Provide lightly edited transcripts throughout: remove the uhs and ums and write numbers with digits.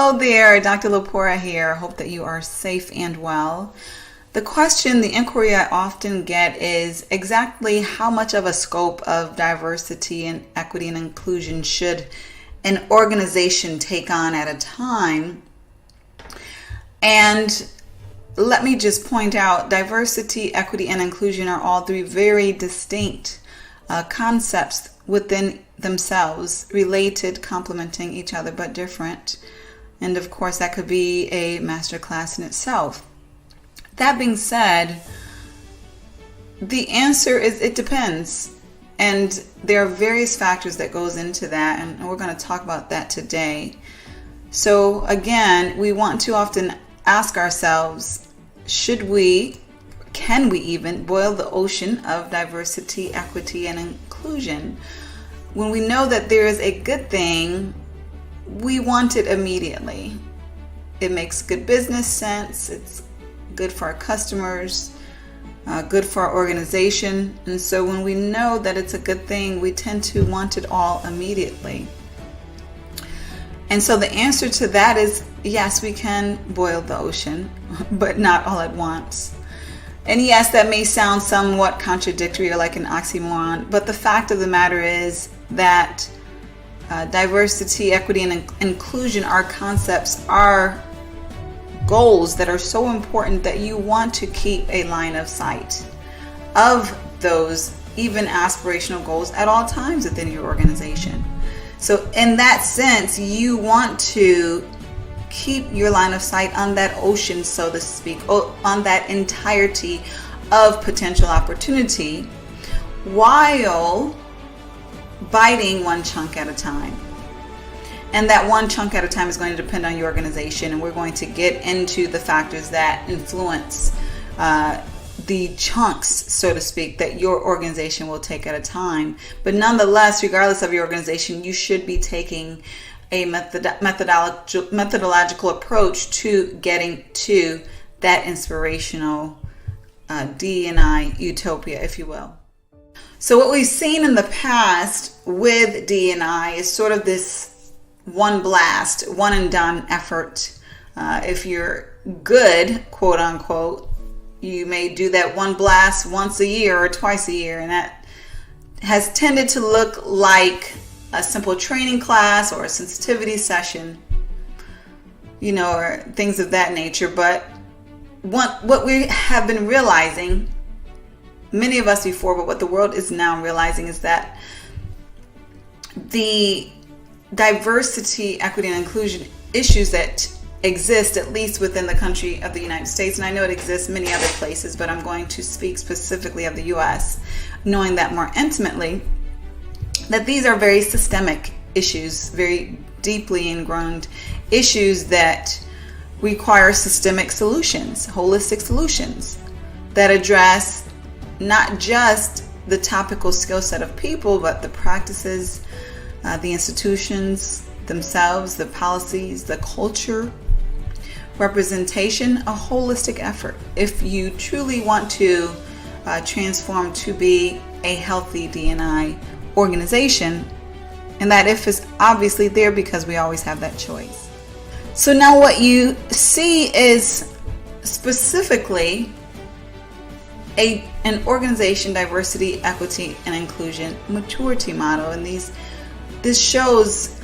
Hello there, Dr. Lepora here. Hope that you are safe and well. The question, the inquiry I often get is exactly how much of a scope of diversity and equity and inclusion should an organization take on at a time? And let me just point out, diversity, equity, and inclusion are all three very distinct concepts within themselves, related, complementing each other, but different. And of course, that could be a masterclass in itself. That being said, the answer is it depends. And there are various factors that goes into that, and we're going to talk about that today. So again, we want to often ask ourselves, can we even boil the ocean of diversity, equity, and inclusion? When we know that there is a good thing, we want it immediately. It makes good business sense. It's good for our customers, good for our organization. And so when we know that it's a good thing, we tend to want it all immediately. And so the answer to that is yes, we can boil the ocean, but not all at once. And yes, that may sound somewhat contradictory or like an oxymoron, but the fact of the matter is that diversity, equity, and inclusion are concepts, are goals that are so important that you want to keep a line of sight of those even aspirational goals at all times within your organization. So in that sense, you want to keep your line of sight on that ocean, so to speak, on that entirety of potential opportunity, while biting one chunk at a time. And that one chunk at a time is going to depend on your organization, and we're going to get into the factors that influence the chunks, so to speak, that your organization will take at a time. But nonetheless, regardless of your organization, you should be taking a methodological approach to getting to that inspirational D&I utopia, if you will. So what we've seen in the past with D&I is sort of this one blast, one and done effort. If you're good, quote unquote, you may do that one blast once a year or twice a year, and that has tended to look like a simple training class or a sensitivity session, or things of that nature. But what we have been realizing, many of us before, but what the world is now realizing, is that the diversity, equity, and inclusion issues that exist, at least within the country of the United States, and I know it exists many other places, but I'm going to speak specifically of the U.S., knowing that more intimately, that these are very systemic issues, very deeply ingrained issues that require systemic solutions, holistic solutions that address not just the topical skill set of people, but the practices, the institutions themselves, the policies, the culture, representation, a holistic effort. If you truly want to transform to be a healthy D&I organization, and that if is obviously there because we always have that choice. So now what you see is specifically an organization diversity, equity, and inclusion maturity model, and this shows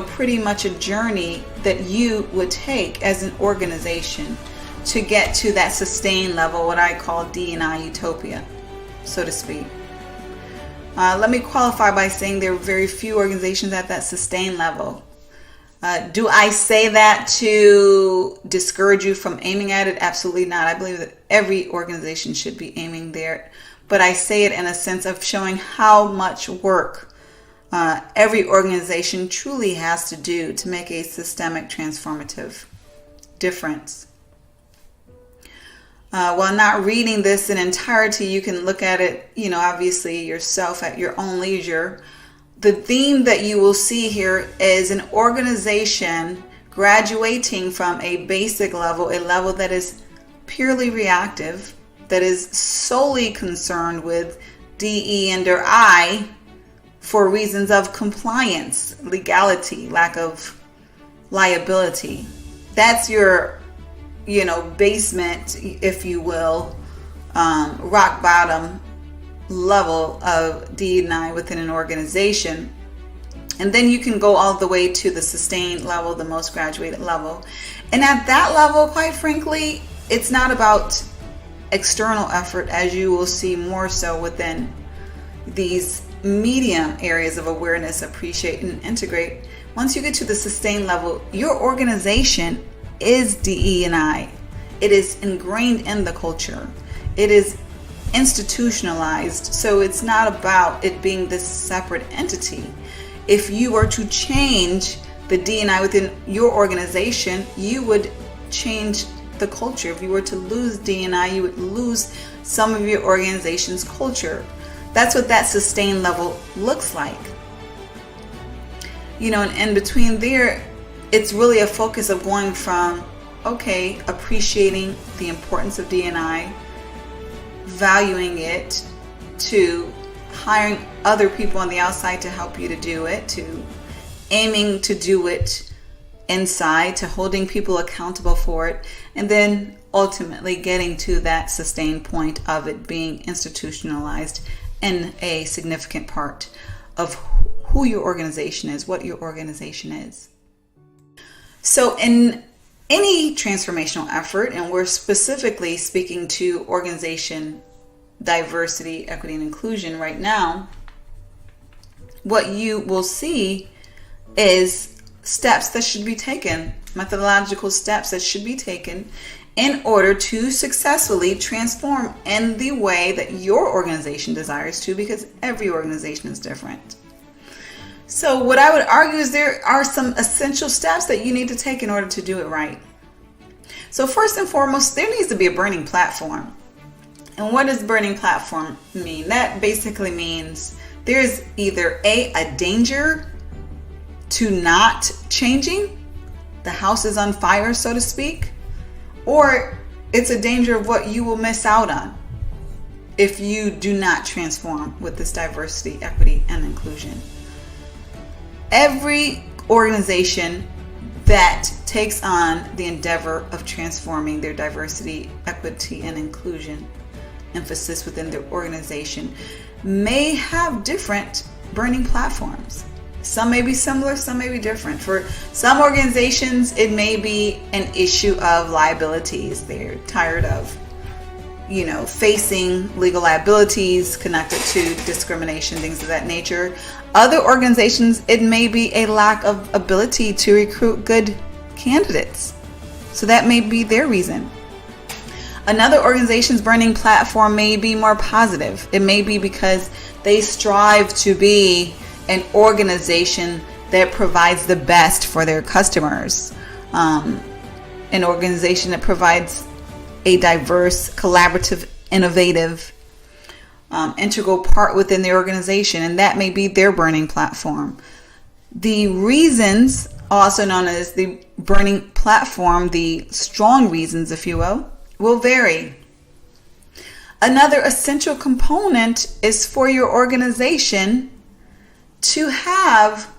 pretty much a journey that you would take as an organization to get to that sustained level, what I call D&I utopia, so to speak. Let me qualify by saying there are very few organizations at that sustained level. Do I say that to discourage you from aiming at it? Absolutely not. I believe that every organization should be aiming there. But I say it in a sense of showing how much work every organization truly has to do to make a systemic transformative difference. While not reading this in entirety, you can look at it, obviously yourself at your own leisure. The theme that you will see here is an organization graduating from a basic level, a level that is purely reactive, that is solely concerned with DE and or I for reasons of compliance, legality, lack of liability. That's your, basement, if you will, rock bottom level of D&I within an organization. And then you can go all the way to the sustained level, the most graduated level. And at that level, quite frankly, it's not about external effort, as you will see more so within these medium areas of awareness, appreciate, and integrate. Once you get to the sustained level, your organization is DE&I. It is ingrained in the culture. It is institutionalized. So it's not about it being this separate entity. If you were to change the D&I within your organization, you would change the culture. If you were to lose D&I, you would lose some of your organization's culture. That's what that sustained level looks like. And in between there, it's really a focus of going from, appreciating the importance of D&I, valuing it, to hiring other people on the outside to help you to do it, to aiming to do it inside, to holding people accountable for it, and then ultimately getting to that sustained point of it being institutionalized and a significant part of who your organization is, what your organization is. So in any transformational effort, and we're specifically speaking to organization diversity, equity, and inclusion right now, what you will see is steps that should be taken, methodological steps that should be taken in order to successfully transform in the way that your organization desires to, because every organization is different. So what I would argue is there are some essential steps that you need to take in order to do it right. So first and foremost, there needs to be a burning platform. And what does burning platform mean? That basically means there's either a danger to not changing, the house is on fire, so to speak, or it's a danger of what you will miss out on if you do not transform with this diversity, equity, and inclusion. Every organization that takes on the endeavor of transforming their diversity, equity, and inclusion emphasis within their organization may have different burning platforms. Some may be similar, some may be different. For some organizations, it may be an issue of liabilities. They're tired of, facing legal liabilities connected to discrimination, things of that nature. Other organizations, it may be a lack of ability to recruit good candidates. So that may be their reason. Another organization's burning platform may be more positive. It may be because they strive to be an organization that provides the best for their customers. An organization that provides a diverse, collaborative, innovative, integral part within the organization, and that may be their burning platform. The reasons, also known as the burning platform, the strong reasons, if you will vary. Another essential component is for your organization to have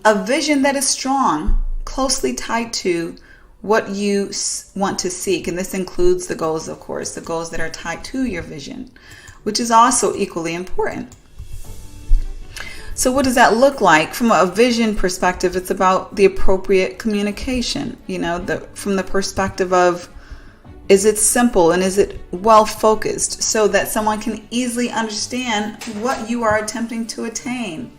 a vision that is strong, closely tied to what you want to seek. And this includes the goals, of course, the goals that are tied to your vision, which is also equally important. So what does that look like? From a vision perspective, it's about the appropriate communication, from the perspective of, is it simple and is it well focused so that someone can easily understand what you are attempting to attain?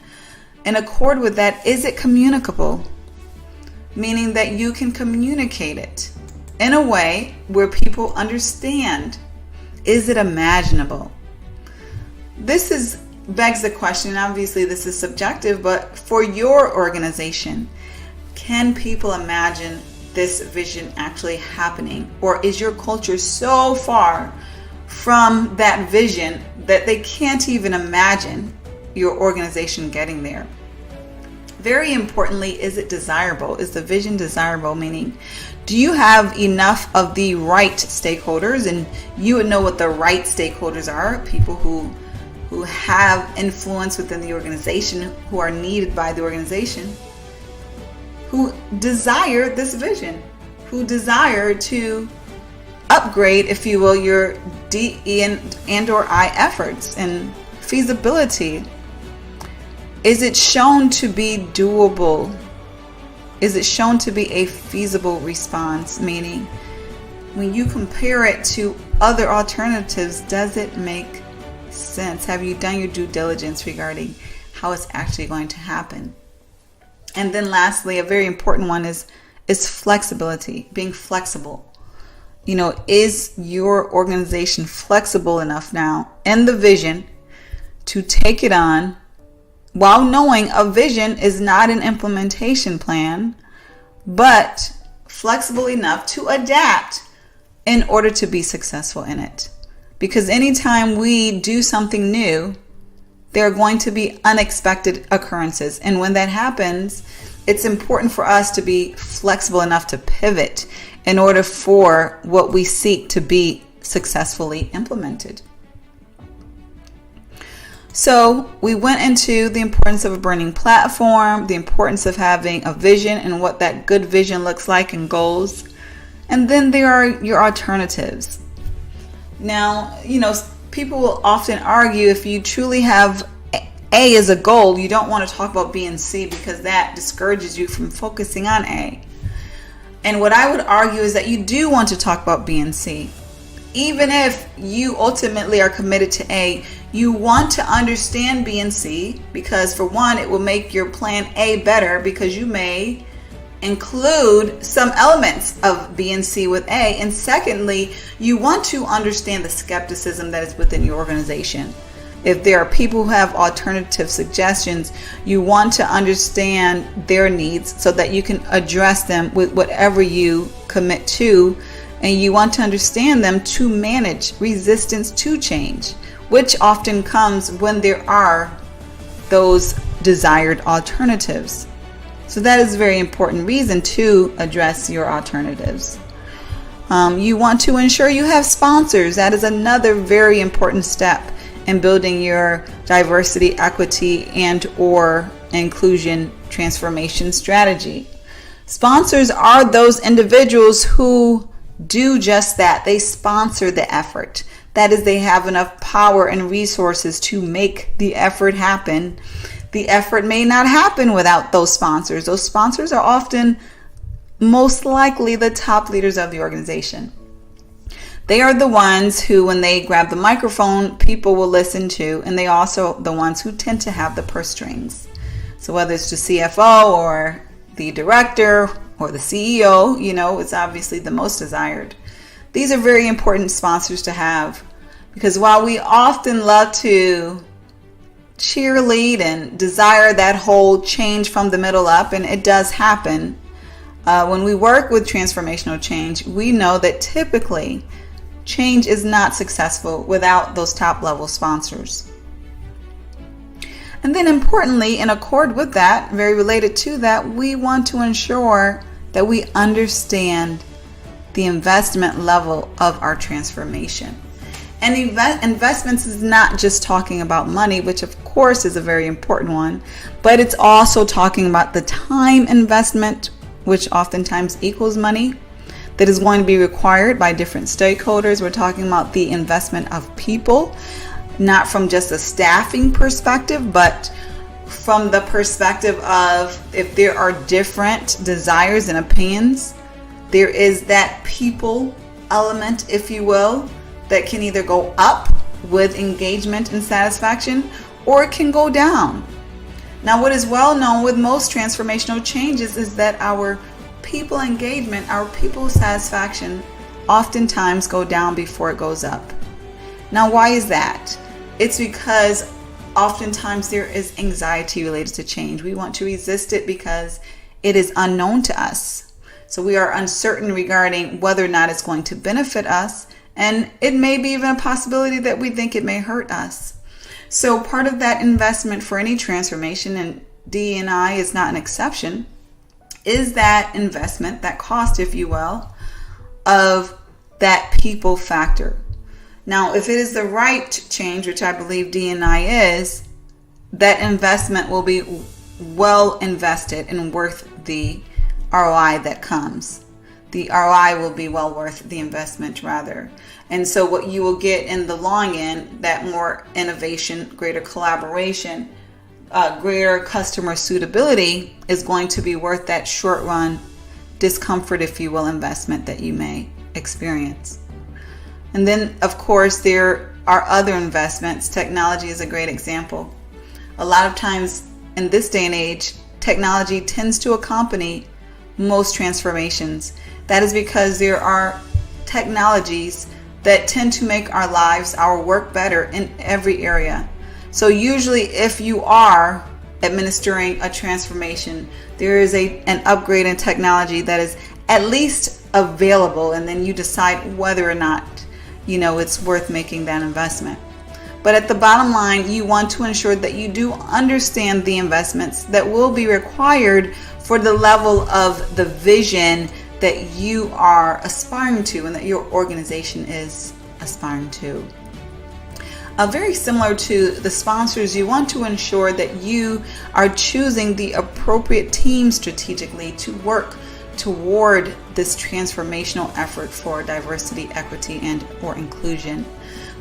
In accord with that, is it communicable? Meaning that you can communicate it in a way where people understand. Is it imaginable? This begs the question, obviously this is subjective, but for your organization, can people imagine this vision actually happening? Or is your culture so far from that vision that they can't even imagine your organization getting there? Very importantly, is it desirable? Is the vision desirable? Meaning, do you have enough of the right stakeholders? And you would know what the right stakeholders are, people who have influence within the organization, who are needed by the organization, who desire this vision, who desire to upgrade, if you will, your DE and or I efforts and feasibility. Is it shown to be doable? Is it shown to be a feasible response? Meaning, when you compare it to other alternatives, does it make sense? Have you done your due diligence regarding how it's actually going to happen? And then lastly, a very important one is flexibility, being flexible. Is your organization flexible enough now in the vision to take it on, while knowing a vision is not an implementation plan, but flexible enough to adapt in order to be successful in it? Because anytime we do something new, there are going to be unexpected occurrences. And when that happens, it's important for us to be flexible enough to pivot in order for what we seek to be successfully implemented. So we went into the importance of a burning platform, the importance of having a vision and what that good vision looks like and goals. And then there are your alternatives. Now, people will often argue if you truly have A as a goal, you don't want to talk about B and C because that discourages you from focusing on A. And what I would argue is that you do want to talk about B and C. Even if you ultimately are committed to A, you want to understand B and C because, for one, it will make your plan A better because you may include some elements of B and C with A. And secondly, you want to understand the skepticism that is within your organization. If there are people who have alternative suggestions, you want to understand their needs so that you can address them with whatever you commit to. And you want to understand them to manage resistance to change, which often comes when there are those desired alternatives. So that is a very important reason to address your alternatives. You want to ensure you have sponsors. That is another very important step in building your diversity, equity, and or inclusion transformation strategy. Sponsors are those individuals who do just that. They sponsor the effort. That is, they have enough power and resources to make the effort happen. The effort may not happen without those sponsors. Those sponsors are often most likely the top leaders of the organization. They are the ones who, when they grab the microphone, people will listen to, and they also the ones who tend to have the purse strings. So whether it's the CFO or the director or the CEO, it's obviously the most desired. These are very important sponsors to have, because while we often love to cheerlead and desire that whole change from the middle up, and it does happen, when we work with transformational change, we know that typically change is not successful without those top level sponsors. And then importantly, in accord with that, very related to that, we want to ensure that we understand the investment level of our transformation. And investments is not just talking about money, which of course is a very important one, but it's also talking about the time investment, which oftentimes equals money, that is going to be required by different stakeholders. We're talking about the investment of people, not from just a staffing perspective, but from the perspective of if there are different desires and opinions, there is that people element, if you will, that can either go up with engagement and satisfaction, or it can go down. Now, what is well known with most transformational changes is that our people engagement, our people satisfaction oftentimes go down before it goes up. Now, why is that? It's because oftentimes there is anxiety related to change. We want to resist it because it is unknown to us. So we are uncertain regarding whether or not it's going to benefit us, and it may be even a possibility that we think it may hurt us. So part of that investment for any transformation, and D&I is not an exception, is that investment, that cost, if you will, of that people factor. Now, if it is the right change, which I believe D&I is, that investment will be well invested and worth the ROI that comes. The ROI will be well worth the investment, rather. And so what you will get in the long end, that more innovation, greater collaboration, greater customer suitability is going to be worth that short run discomfort, if you will, investment that you may experience. And then, of course, there are other investments. Technology is a great example. A lot of times in this day and age, technology tends to accompany most transformations. That is because there are technologies that tend to make our lives, our work better in every area. So usually if you are administering a transformation, there is an upgrade in technology that is at least available, and then you decide whether or not it's worth making that investment. But at the bottom line, you want to ensure that you do understand the investments that will be required for the level of the vision that you are aspiring to and that your organization is aspiring to. Very similar to the sponsors, you want to ensure that you are choosing the appropriate team strategically to work toward this transformational effort for diversity, equity, and or inclusion.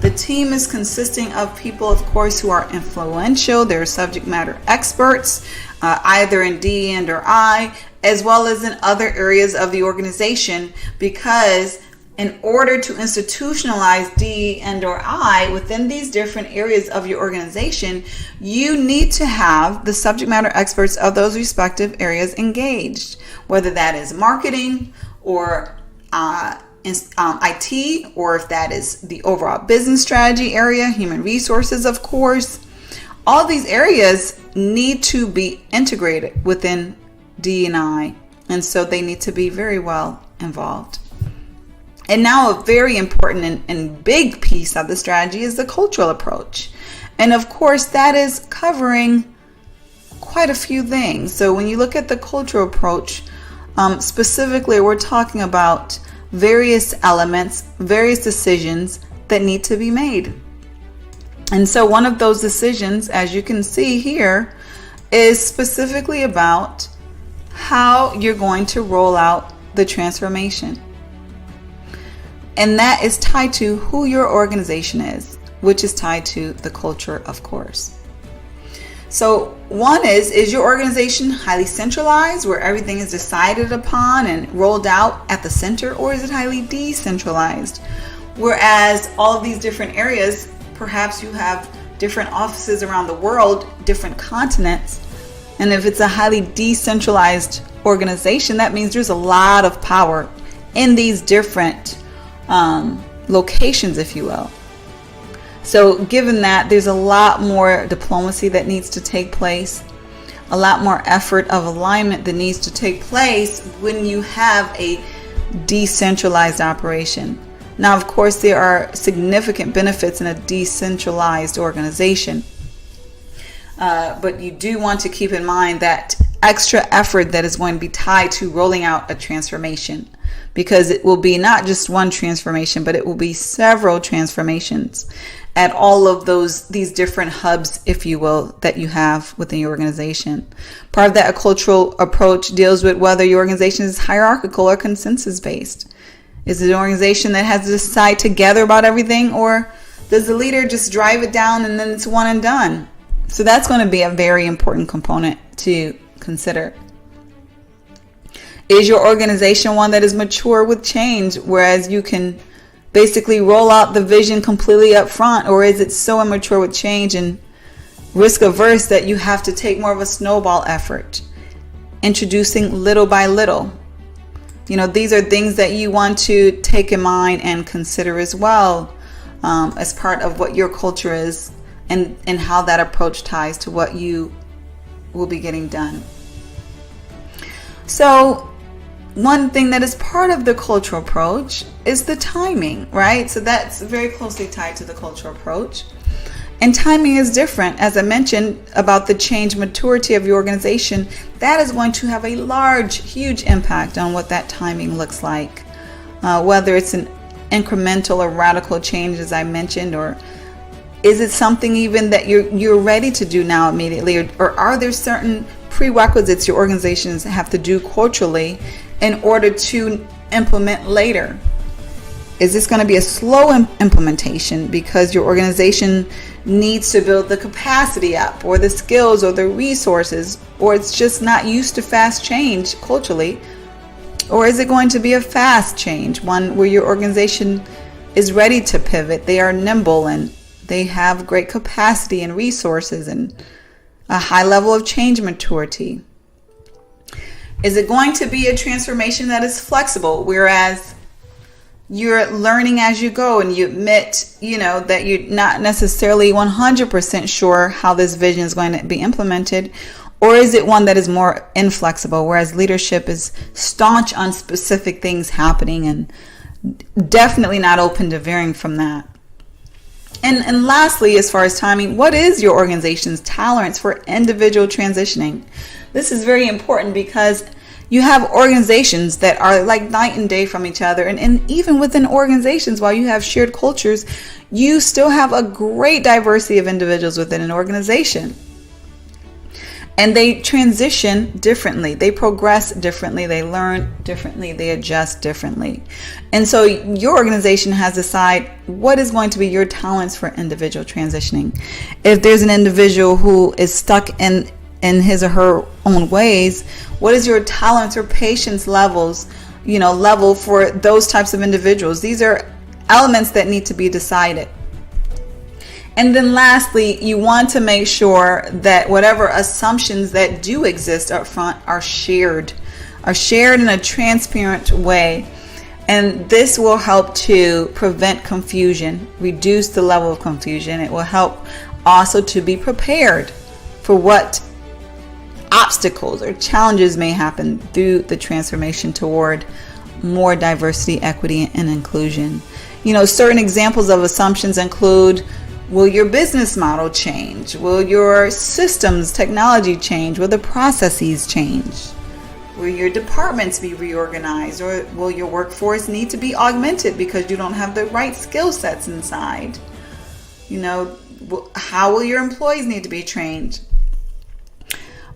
The team is consisting of people, of course, who are influential. They're subject matter experts, either in D and or I, as well as in other areas of the organization, because in order to institutionalize D and or I within these different areas of your organization, you need to have the subject matter experts of those respective areas engaged, whether that is marketing or IT, or if that is the overall business strategy area, human resources, of course. All these areas need to be integrated within D&I, and so they need to be very well involved. And now a very important and big piece of the strategy is the cultural approach. And of course, that is covering quite a few things. So when you look at the cultural approach, specifically, we're talking about various elements, various decisions that need to be made. And so one of those decisions, as you can see here, is specifically about how you're going to roll out the transformation. And that is tied to who your organization is, which is tied to the culture, of course. So one is your organization highly centralized, where everything is decided upon and rolled out at the center, or is it highly decentralized? Whereas all of these different areas, perhaps you have different offices around the world, different continents. And if it's a highly decentralized organization, that means there's a lot of power in these different locations, if you will. So given that, there's a lot more diplomacy that needs to take place, a lot more effort of alignment that needs to take place when you have a decentralized operation. Now, of course, there are significant benefits in a decentralized organization, but you do want to keep in mind that extra effort that is going to be tied to rolling out a transformation, because it will be not just one transformation, but it will be several transformations at all of these different hubs, if you will, that you have within your organization. Part of that cultural approach deals with whether your organization is hierarchical or consensus based. Is it an organization that has to decide together about everything, or does the leader just drive it down and then it's one and done? So that's going to be a very important component to consider. Is your organization one that is mature with change, whereas you can basically roll out the vision completely up front, or is it so immature with change and risk averse that you have to take more of a snowball effort, introducing little by little? These are things that you want to take in mind and consider as well, as part of what your culture is and how that approach ties to what you will be getting done. So one thing that is part of the cultural approach is the timing, right? So that's very closely tied to the cultural approach. And timing is different. As I mentioned about the change maturity of your organization, that is going to have a huge impact on what that timing looks like. Whether it's an incremental or radical change, as I mentioned, or is it something even that you're ready to do now immediately, or are there certain prerequisites your organizations have to do culturally in order to implement later? Is this going to be a slow implementation because your organization needs to build the capacity up, or the skills, or the resources, or it's just not used to fast change culturally? Or is it going to be a fast change, one where your organization is ready to pivot, they are nimble, and they have great capacity and resources and a high level of change maturity? Is it going to be a transformation that is flexible, whereas you're learning as you go and you admit, that you're not necessarily 100% sure how this vision is going to be implemented? Or is it one that is more inflexible, whereas leadership is staunch on specific things happening and definitely not open to varying from that? And lastly, as far as timing, what is your organization's tolerance for individual transitioning? This is very important because you have organizations that are like night and day from each other. And even within organizations, while you have shared cultures, you still have a great diversity of individuals within an organization. And they transition differently. They progress differently. They learn differently. They adjust differently. And so your organization has to decide what is going to be your tolerance for individual transitioning. If there's an individual who is stuck in his or her own ways, what is your tolerance or patience level for those types of individuals? These are elements that need to be decided. And then lastly, you want to make sure that whatever assumptions that do exist up front are shared in a transparent way. And this will help to prevent confusion, reduce the level of confusion. It will help also to be prepared for what obstacles or challenges may happen through the transformation toward more diversity, equity, and inclusion. Certain examples of assumptions include: will your business model change? Will your systems, technology change? Will the processes change? Will your departments be reorganized? Or will your workforce need to be augmented because you don't have the right skill sets inside? How will your employees need to be trained?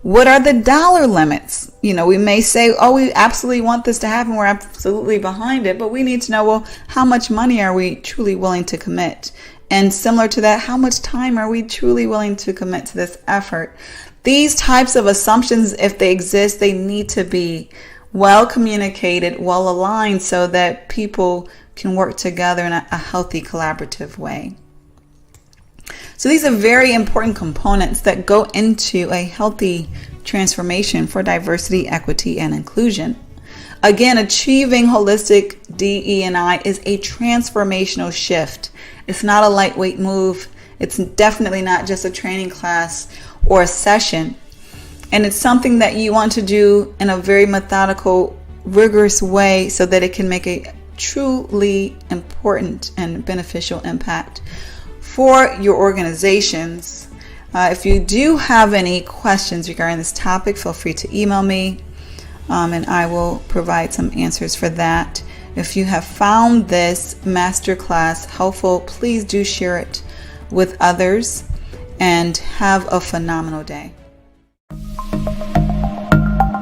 What are the dollar limits? We may say, oh, we absolutely want this to happen. We're absolutely behind it. But we need to know, well, how much money are we truly willing to commit? And similar to that, how much time are we truly willing to commit to this effort? These types of assumptions, if they exist, they need to be well communicated, well aligned, so that people can work together in a healthy, collaborative way. So these are very important components that go into a healthy transformation for diversity, equity, and inclusion. Again, achieving holistic DE&I is a transformational shift. It's not a lightweight move. It's definitely not just a training class or a session. And it's something that you want to do in a very methodical, rigorous way so that it can make a truly important and beneficial impact for your organizations. If you do have any questions regarding this topic, feel free to email me, and I will provide some answers for that. If you have found this masterclass helpful, please do share it with others, and have a phenomenal day.